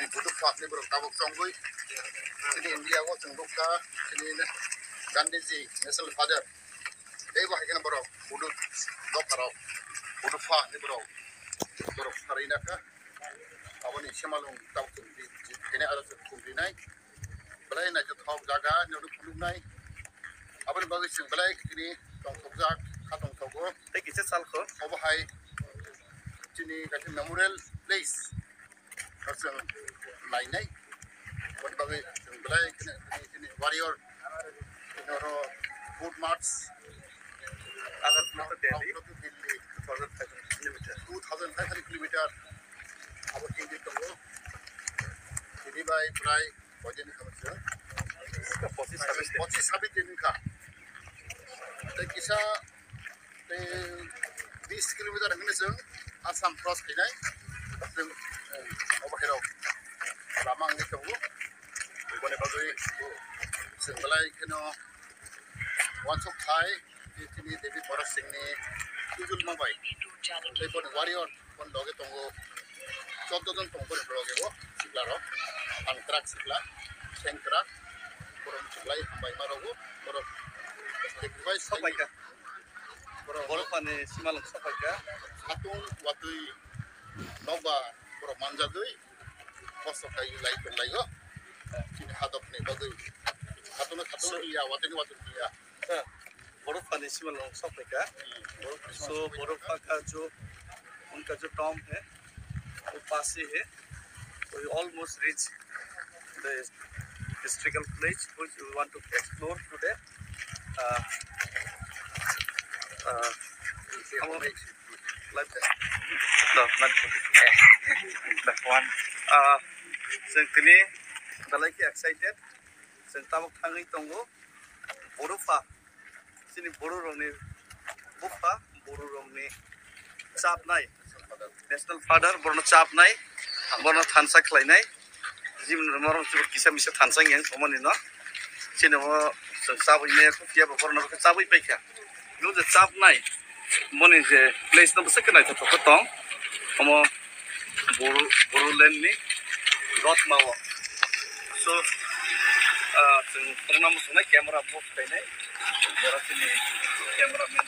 sini butuh fakni bertabuk songgui sini India ko sengdukka sini Gandhiji national father ei bahai kana borok butuh dokaro butuh fakni borok karina ka aboni semalung tabuk ini ada kumbinai belai na jo thok jaga nyodu kulunai aboni bagi sing belai kini tong thokjak khatong thogo tei kisa salko obahai sini kasi memorial place kasang lainai bagi bagi sing belai kini warrior noro food marts agar to Delhi Delhi 2500 kilometer 2500 kilometer abo tinggi tongo ini bai prai bojeni khamse इसका 25 दिन का ते किसा ते 20 kilometre हंगने जों Assam cross खैनाय जों अबहेराव लामा आंनि दंगो बने बागै जों बलाय खनो वानसक थाय जितिनि देबि बरस सिंनि तुजुल माबाय ते बने वारियर बन लगे दंगो 14 जन दंगो लगेबो सिग्लारो आंट्राक सिग्ला सेंट्राक borong sebelah sampai marogo borong dekai sapaika borong pane simalung sapaika hatun watui noba borong manjadui kosto kai lai laigo sini hadap ne bagai hatun iya wateni iya borong pane simalung sapaika so borong का जो उनका जो Tom है वो पास ही है तो almost reach the historical place which we want to explore today. Like that. No, not that one. जों दिनै दालायखि excited. जों तामुक थाङै दंगो बर'फा जोंनि बर' रावनि बुफा बर' रावनि चापनाय नेशनल फादार बर'नो चापनाय बर'नो थानसा खालायनाय जीवन मरण जोबोद किसा मिसा थानसां yang समनि न जेनेबा जों चाबैनाय खुफिया बर'नो चाबै पाइखा नु जे चापनाय मनि जे प्लेस न बसे कनाय थक दं हम बर'लेण्डनि रत्माव सो जों प्रणाम सुनाय क्यामेरा बक्स गायनाय बर'नि क्यामेरामेन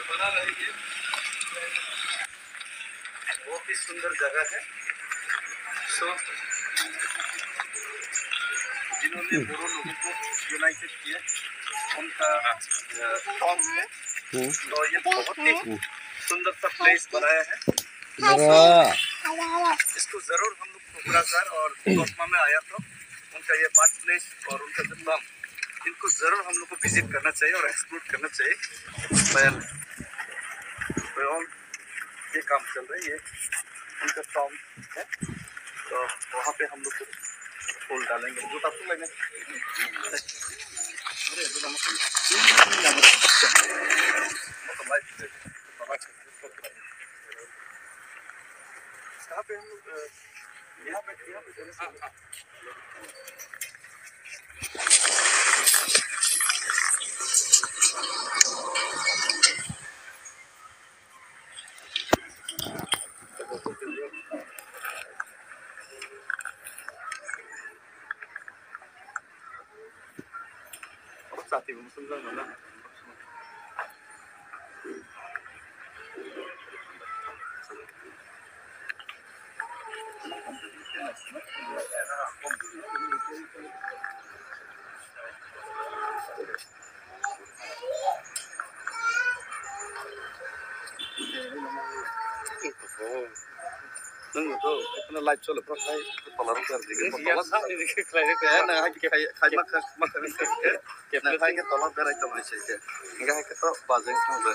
बना रही है बहुत ही सुंदर जगह है सो जिन्होंने बोरो लोगों को यूनाइटेड किया उनका टॉम है तो ये बहुत ही सुंदर सा प्लेस बनाया है इसको जरूर हम लोग कोकराझार और कोसमा में आया तो उनका ये बर्थ प्लेस और उनका जो टॉम इनको जरूर हम लोग को विजिट करना चाहिए और एक्सप्लोर करना चाहिए ये काम चल रहा है ये उनका टॉम है तो वहाँ पे हम लोग फूल डालेंगे जो तब फूल लेंगे कहाँ पे हम लोग यहाँ पे साथी मुसलमान ना nâng itu itu live show lepas saya tolong kerja nah kayak makan nah kayak tolong berai tolong sih enggak kayak itu bazeng tuh